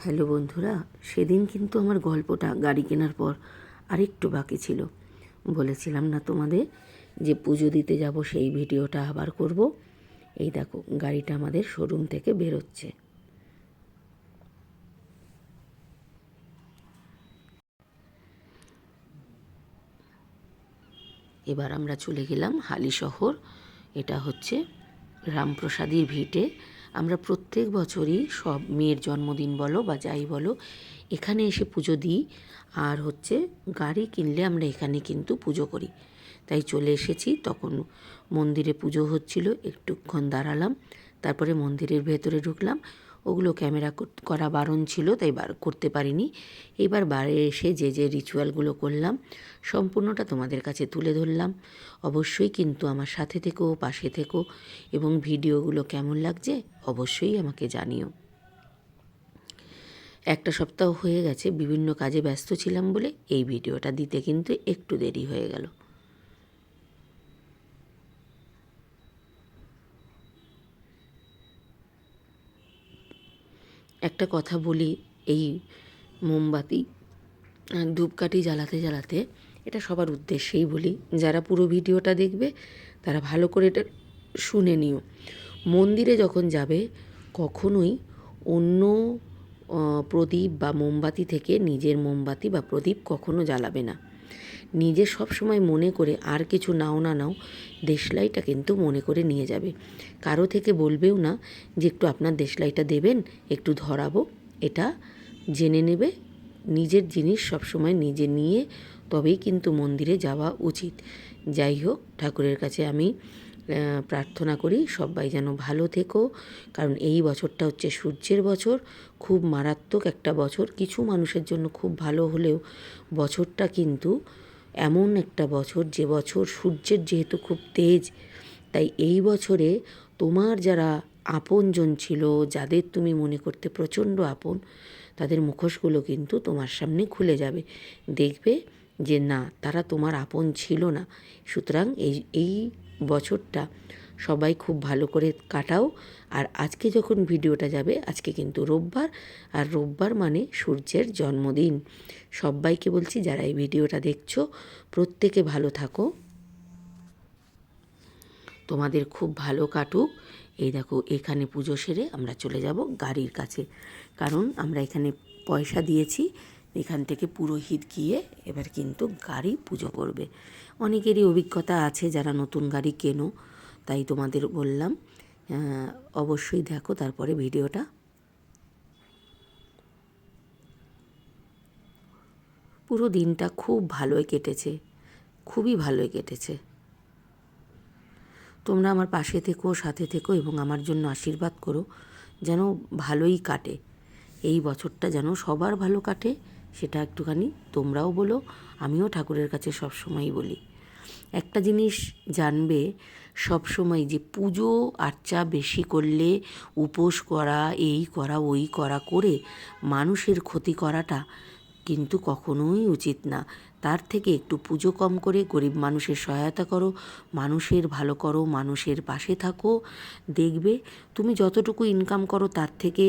Hello বন্ধুরা, সেদিন কিন্তু আমার গল্পটা গাড়ি কেনার পর আরেকটু বাকি ছিল। বলেছিলাম না তোমাদের যে পুজো দিতে যাব, সেই ভিডিওটা আবার করব। এই দেখো, গাড়িটা আমাদের শোরুম থেকে বেরোচ্ছে। এবার আমরা চলে গেলাম হালিশহর। এটা হচ্ছে রামপ্রসাদীর ভিটে। আমরা প্রত্যেক বছরই সব মেয়ের জন্মদিন বলো বা যাই বলো, এখানে এসে পুজো দিই। আর হচ্ছে গাড়ি কিনলে আমরা এখানে কিন্তু পুজো করি। তাই চলে এসেছি। তখন মন্দিরে পুজো হচ্ছিল, একটুক্ষণ দাঁড়ালাম, তারপরে মন্দিরের ভেতরে ঢুকলাম। ওগুলো ক্যামেরা করা বারণ ছিল, তাই করতে পারিনি। এবার বাইরে এসে যে রিচুয়ালগুলো করলাম সম্পূর্ণটা তোমাদের কাছে তুলে ধরলাম। অবশ্যই কিন্তু আমার সাথে থেকো, পাশে থেকো, এবং ভিডিওগুলো কেমন লাগছে অবশ্যই আমাকে জানিও। একটা সপ্তাহ হয়ে গেছে, বিভিন্ন কাজে ব্যস্ত ছিলাম বলে এই ভিডিওটা দিতে কিন্তু একটু দেরি হয়ে গেল। একটা কথা বলি, এই মোমবাতি ধূপকাঠি জ্বালাতে জ্বালাতে, এটা সবার উদ্দেশ্যেই বলি, যারা পুরো ভিডিওটা দেখবে তারা ভালো করে এটা শুনে নিও। মন্দিরে যখন যাবে কখনোই অন্য প্রদীপ বা মোমবাতি থেকে নিজের মোমবাতি বা প্রদীপ কখনো জ্বালাবে না। নিজে সব সময় মনে করে, আর কিছু নাও না নাও, দেশলাইটা কিন্তু মনে করে নিয়ে যাবে। কারো থেকে বলবেও না যে একটু আপনার দেশলাইটা দেবেন, একটু ধরাবো। এটা জেনে নেবে। নিজের জিনিস সবসময় নিজে নিয়ে তবেই কিন্তু মন্দিরে যাওয়া উচিত। যাই হোক, ঠাকুরের কাছে আমি প্রার্থনা করি সবাই যেন ভালো থেকো, কারণ এই বছরটা হচ্ছে সূর্যের বছর, খুব মারাত্মক একটা বছর। কিছু মানুষের জন্য খুব ভালো হলেও বছরটা কিন্তু এমন একটা বছর, যে বছর সূর্যের যেহেতু খুব তেজ, তাই এই বছরে তোমার যারা আপনজন ছিল, যাদের তুমি মনে করতে প্রচণ্ড আপন, তাদের মুখোশগুলো কিন্তু তোমার সামনে খুলে যাবে। দেখবে যে না, তারা তোমার আপন ছিল না। সুতরাং এই বছরটা সবাই খুব ভালো করে কাটাও। আর আজকে যখন ভিডিওটা যাবে, আজকে কিন্তু রোববার, আর রোববার মানে সূর্যের জন্মদিন। সবাইকে বলছি, যারা এই ভিডিওটা দেখছো, প্রত্যেকে ভালো থাকো, তোমাদের খুব ভালো কাটুক। এই দেখো, এখানে পুজো সেরে আমরা চলে যাব গাড়ির কাছে, কারণ আমরা এখানে পয়সা দিয়েছি। এখান থেকে পুরোহিত গিয়ে এবার কিন্তু গাড়ি পুজো করবে। অনেকেরই অভিজ্ঞতা আছে যারা নতুন গাড়ি কেনো, তাই তোমাদের বললাম। অবশ্যই দেখো তারপরে ভিডিওটা। পুরো দিনটা খুব ভালোই কেটেছে, খুবই ভালোই কেটেছে। তোমরা আমার পাশে থেকো, সাথে থেকো, এবং আমার জন্য আশীর্বাদ করো যেন ভালোই কাটে। এই বছরটা যেন সবার ভালো কাটে, সেটা একটুখানি তোমরাও বলো, আমিও ঠাকুরের কাছে সবসময়ই বলি। একটা জিনিস জানবে সবসময়, যে পুজো আর্চা বেশি করলে, উপোস করা, এই করা ওই করা করে মানুষের ক্ষতি করাটা কিন্তু কখনোই উচিত না। তার থেকে একটু পুজো কম করে গরিব মানুষের সহায়তা করো, মানুষের ভালো করো, মানুষের পাশে থাকো। দেখবে তুমি যতটুকু ইনকাম করো তার থেকে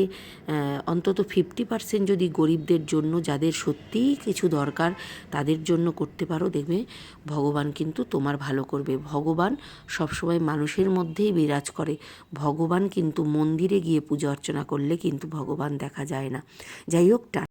অন্তত 50% যদি গরিবদের জন্য, যাদের সত্যিই কিছু দরকার, তাদের জন্য করতে পারো, দেখবে ভগবান কিন্তু তোমার ভালো করবে। ভগবান সবসময় মানুষের মধ্যেই বিরাজ করে। ভগবান কিন্তু মন্দিরে গিয়ে পুজো অর্চনা করলে কিন্তু ভগবান দেখা যায় না। যাই হোক।